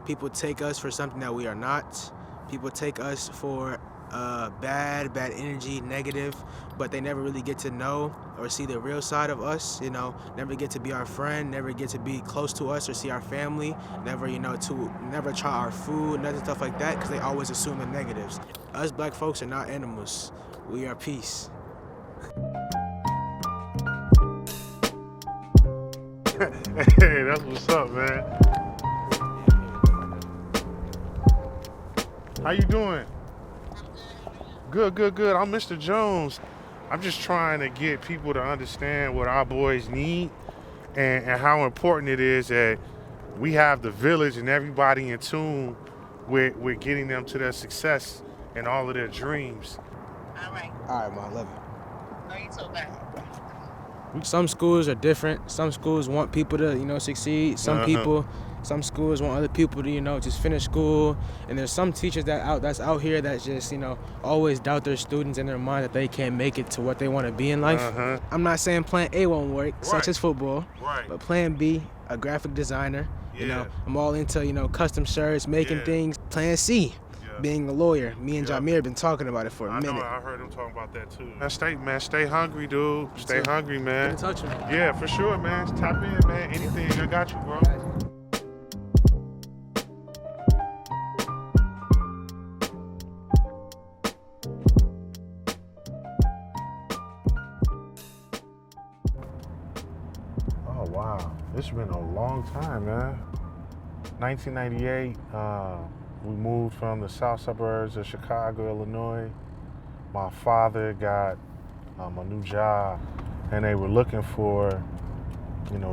People take us for something that we are not. People take us for bad energy, negative, but they never really get to know or see the real side of us, never get to be our friend, never get to be close to us or see our family, never, never try our food, nothing stuff like that, because they always assume the negatives. Us black folks are not animals. We are peace. Hey, that's what's up, man. How you doing? Good. I'm Mr. Jones. I'm just trying to get people to understand what our boys need and how important it is that we have the village and everybody in tune with getting them to their success and all of their dreams. All right, Ma, love you. Love you too, babe. Some schools are different. Some schools want people to, succeed. Some schools want other people to, just finish school. And there's some teachers that's out here that just, always doubt their students in their mind that they can't make it to what they want to be in life. I'm not saying plan A won't work, such as football. Right. But plan B, a graphic designer. I'm all into, custom shirts, making things. Plan C, being a lawyer. Me and Jameer have been talking about it for a minute. I know, I heard him talking about that too. Stay hungry, dude. Stay hungry, man. Get in touch with me. Yeah, for sure, man. Tap in, man. Anything, I got you, bro. Oh, wow. It's been a long time, man. 1998, we moved from the south suburbs of Chicago, Illinois. My father got a new job, and they were looking for,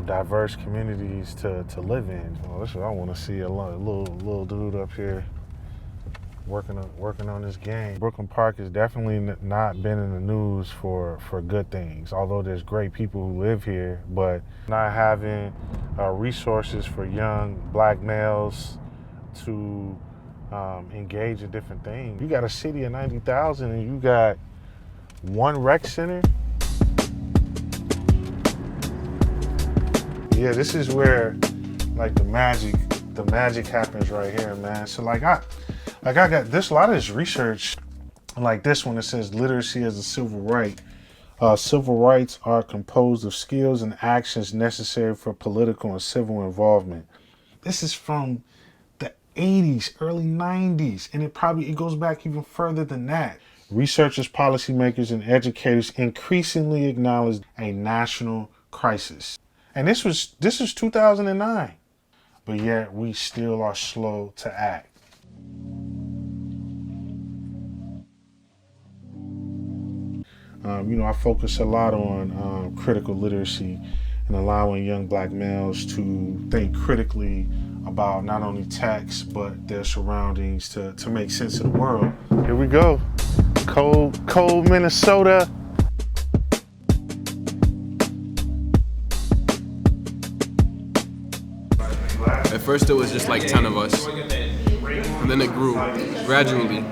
diverse communities to live in. This is what I want to see, a little dude up here working on this game. Brooklyn Park has definitely not been in the news for good things, although there's great people who live here, but not having resources for young black males to engage in different things. You got a city of 90,000 and you got one rec center. Yeah, this is where like the magic happens right here, man. So I got this, a lot of this research, like this one, it says literacy as a civil right. Civil rights are composed of skills and actions necessary for political and civil involvement. This is from the 80s, early 90s, and it goes back even further than that. Researchers, policymakers, and educators increasingly acknowledge a national crisis. And this was 2009, but yet we still are slow to act. I focus a lot on critical literacy and allowing young black males to think critically about not only text, but their surroundings to make sense of the world. Here we go. Cold Minnesota. At first it was just like 10 of us, and then it grew gradually. We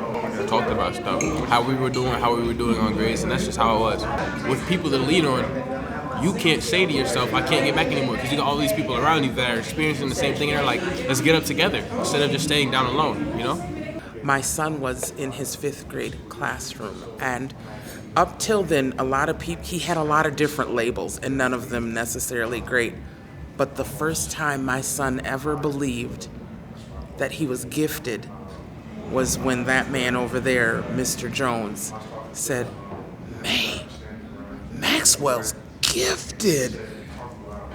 talked about stuff, how we were doing on grades, and that's just how it was. With people to lead on, you can't say to yourself, I can't get back anymore, because you got all these people around you that are experiencing the same thing, and they're like, let's get up together, instead of just staying down alone, My son was in his 5th grade classroom, and up till then, he had a lot of different labels, and none of them necessarily great. But the first time my son ever believed that he was gifted was when that man over there, Mr. Jones, said, "Man, Maxwell's gifted."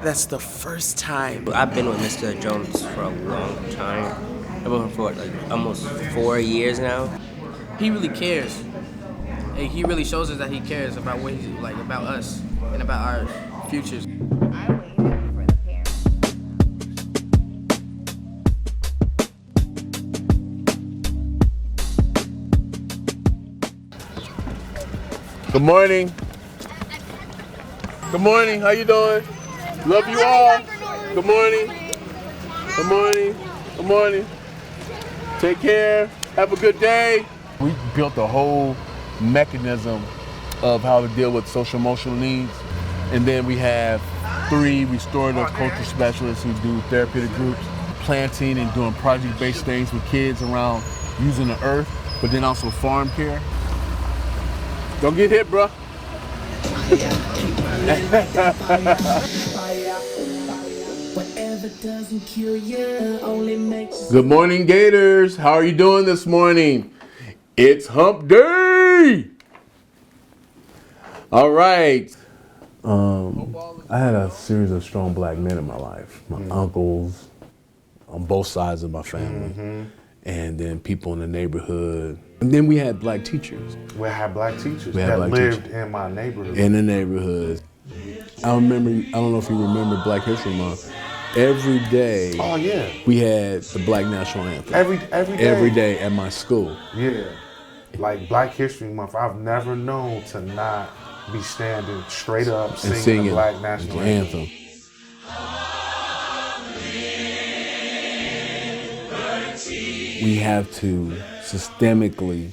That's the first time. I've been with Mr. Jones for a long time. I've been with him for almost 4 years now. He really cares. He really shows us that he cares about what he's about us and about our futures. Good morning. Good morning. How you doing? Love you all. Good morning. Good morning. Good morning. Take care. Have a good day. We built a whole mechanism of how to deal with social emotional needs. And then we have 3 restorative culture specialists who do therapeutic groups. planting and doing project-based things with kids around using the earth, but then also farm care. Don't get hit, bro. Good morning, Gators. How are you doing this morning? It's hump day. All right. I had a series of strong black men in my life. My uncles on both sides of my family, and then people in the neighborhood. And then we had black teachers. We had black teachers that lived in my neighborhood. In the neighborhood. I don't know if you remember Black History Month. Every day, Oh yeah, we had the Black National Anthem. every day. Every day at my school. Yeah, like Black History Month. I've never known to not be standing straight up And singing singing the Black National Anthem. We have to systemically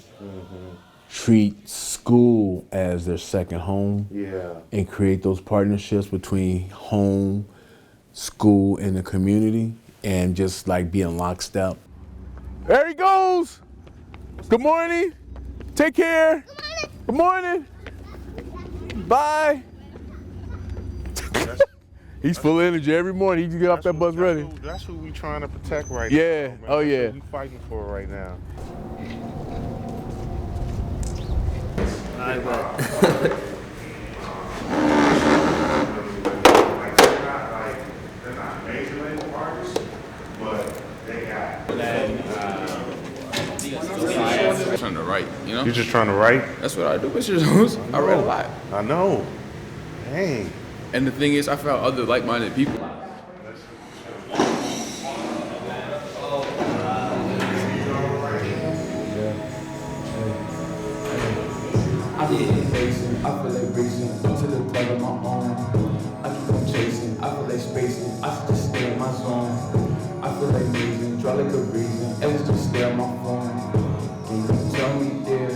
treat school as their second home. Yeah. And create those partnerships between home, school, and the community, and just like be in lockstep. There he goes. Good morning. Take care. Good morning. Bye. He's full of energy every morning. He just get off that bus ready. That's who we trying to protect right Yeah. now. Man. Oh, That's yeah. what we fighting for right now. They're not major label artists, but they got. I'm trying to write, you know? You're just trying to write? That's what I do. Mr. Jones. I read a lot. I know. Dang. And the thing is, I found other like-minded people. I feel like racing, I feel like racing to the plug of my own. I keep on chasing, I feel like spacing, I should just stay in my zone. I feel like losing, draw like a reason, and it's just stay on my phone. Can you tell me there,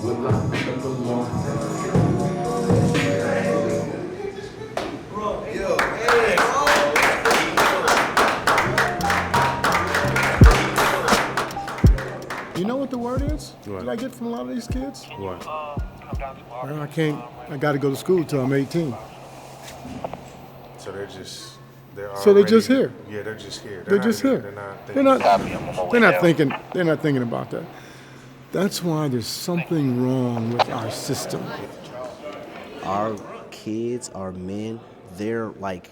will I pick up alone? You know what the word is? What? That I get from a lot of these kids? What? Well, I got to go to school till I'm 18. So they're just. They're So they're just here. Yeah, they're just here. They're just here. They're not thinking about that. That's why there's something wrong with our system. Our kids, our men, they're like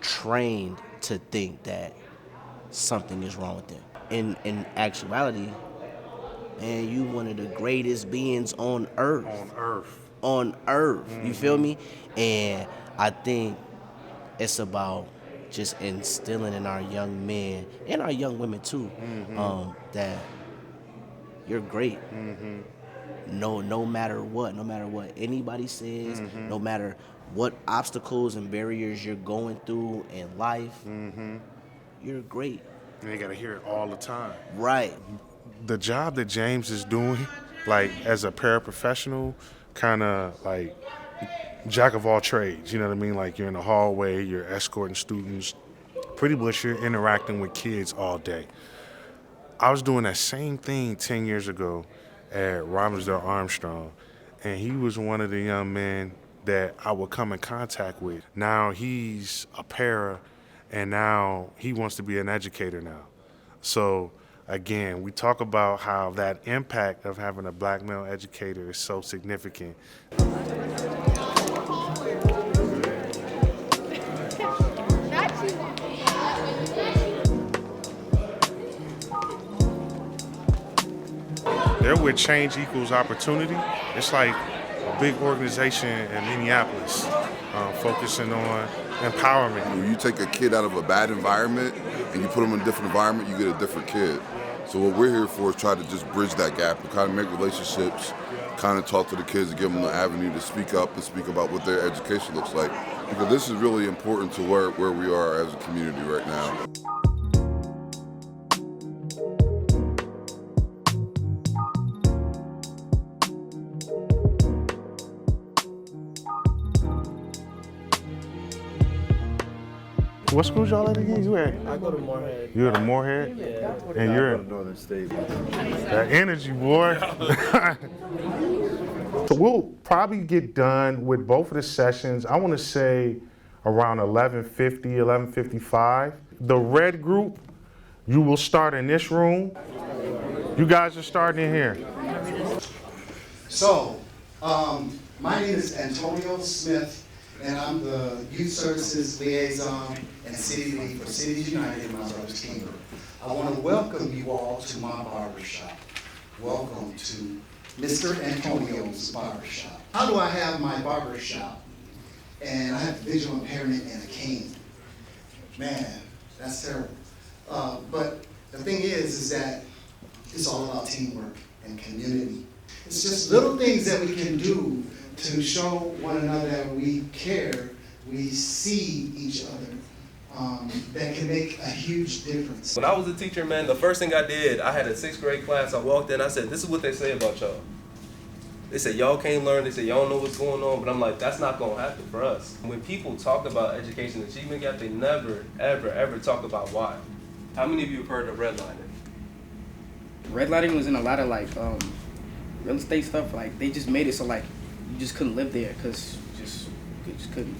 trained to think that something is wrong with them. In actuality, man, you one of the greatest beings on earth. On earth. You feel me? And I think it's about just instilling in our young men and our young women too, that you're great. No matter what anybody says, no matter what obstacles and barriers you're going through in life, you're great. And they gotta hear it all the time. Right. The job that James is doing, like as a paraprofessional, kind of like jack of all trades. You know what I mean? Like you're in the hallway, you're escorting students. Pretty much you're interacting with kids all day. I was doing that same thing 10 years ago at Robbinsdale Armstrong, and he was one of the young men that I would come in contact with. Now he's a para, and now he wants to be an educator now. So again, we talk about how that impact of having a black male educator is so significant. They're with Change Equals Opportunity. It's like a big organization in Minneapolis focusing on empowerment. When you take a kid out of a bad environment and you put them in a different environment, you get a different kid. So what we're here for is try to just bridge that gap and kind of make relationships, kind of talk to the kids and give them the avenue to speak up and speak about what their education looks like. Because this is really important to where we are as a community right now. What school y'all at again? You at? I go to Moorhead. You're at Moorhead? Yeah. And you're in Northern State. that energy, boy. So we'll probably get done with both of the sessions, I want to say around 11:50, 11:55. The red group, you will start in this room. You guys are starting in here. So, my name is Antonio Smith, and I'm the Youth Services Liaison and City Lead for Cities United in my brother's kingdom. I want to welcome you all to my barbershop. Welcome to Mr. Antonio's barbershop. How do I have my barbershop? And I have visual impairment and a cane. Man, that's terrible. But the thing is that it's all about teamwork and community. It's just little things that we can do to show one another that we care, we see each other, that can make a huge difference. When I was a teacher, man, the first thing I did, I had a 6th grade class, I walked in, I said, this is what they say about y'all. They said, y'all can't learn, they said, y'all don't know what's going on, but I'm like, that's not gonna happen for us. When people talk about education achievement gap, they never, ever, ever talk about why. How many of you have heard of redlining? Redlining was in a lot of like real estate stuff. Like they just made it so like you just couldn't live there because you just couldn't.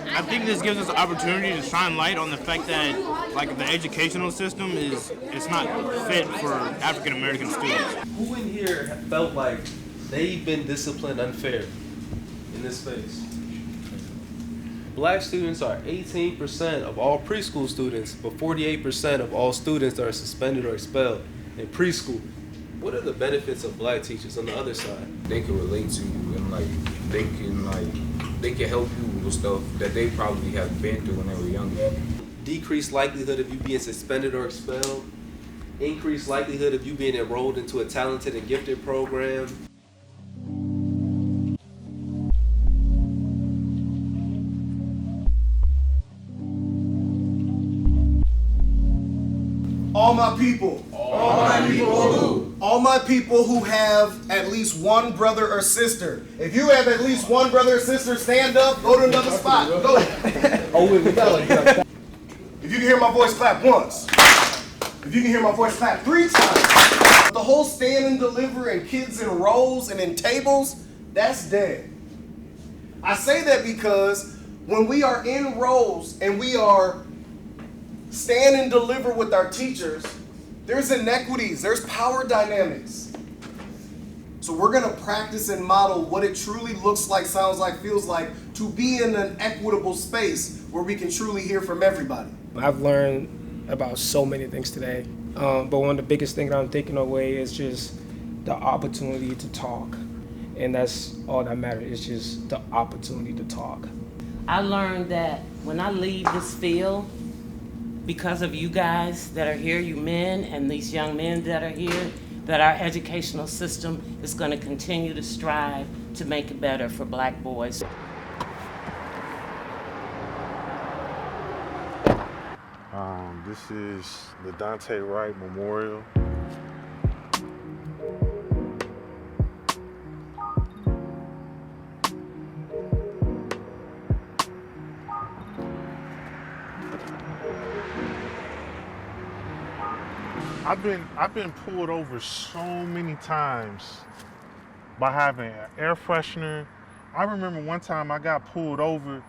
I think this gives us an opportunity to shine light on the fact that like the educational system it's not fit for African American students. Who in here felt like they've been disciplined unfair in this space? Black students are 18% of all preschool students, but 48% of all students that are suspended or expelled in preschool. What are the benefits of black teachers on the other side? They can relate to you and they can help you with stuff that they probably have been through when they were younger. Decreased likelihood of you being suspended or expelled. Increased likelihood of you being enrolled into a talented and gifted program. All my people. All my people who have at least one brother or sister. If you have at least one brother or sister, stand up, go to another spot. Go. If you can hear my voice, clap once. If you can hear my voice, clap 3 times. The whole stand and deliver and kids in rows and in tables, that's dead. I say that because when we are in rows and we are stand and deliver with our teachers, there's inequities, there's power dynamics. So we're gonna practice and model what it truly looks like, sounds like, feels like to be in an equitable space where we can truly hear from everybody. I've learned about so many things today, but one of the biggest things I'm taking away is just the opportunity to talk. And that's all that matters, is just the opportunity to talk. I learned that when I leave this field, because of you guys that are here, you men and these young men that are here, that our educational system is going to continue to strive to make it better for black boys. This is the Dante Wright Memorial. I've been pulled over so many times by having an air freshener. I remember one time I got pulled over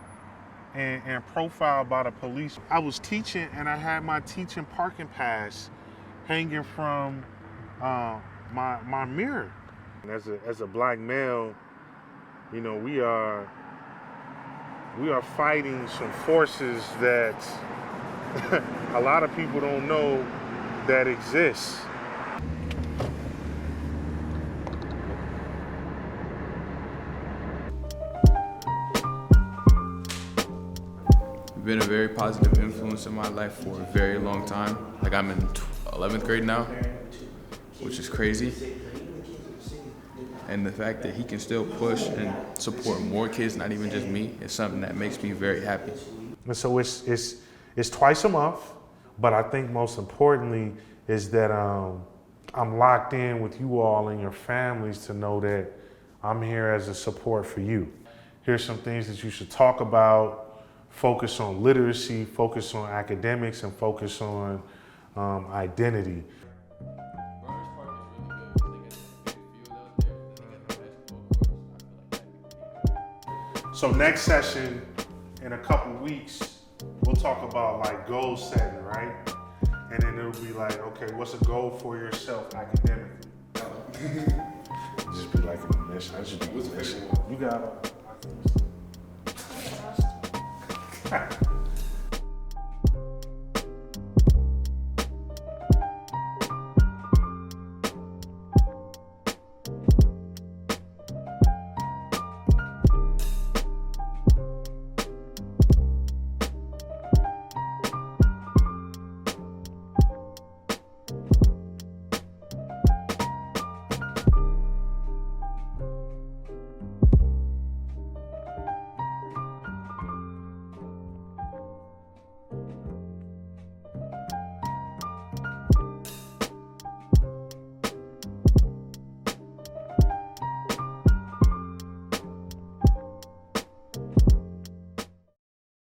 and profiled by the police. I was teaching and I had my teaching parking pass hanging from my mirror. And as a black male, you know, we are fighting some forces that a lot of people don't know that exists. Been a very positive influence in my life for a very long time. Like I'm in 11th grade now, which is crazy. And the fact that he can still push and support more kids, not even just me, is something that makes me very happy. And so it's twice a month, but I think most importantly is that I'm locked in with you all and your families to know that I'm here as a support for you. Here's some things that you should talk about, focus on literacy, focus on academics, and focus on identity. So next session, in a couple weeks, we'll talk about like goal setting, right? And then it'll be like, okay, what's a goal for yourself academically? Just be like a mission. I should be a mission. You got it.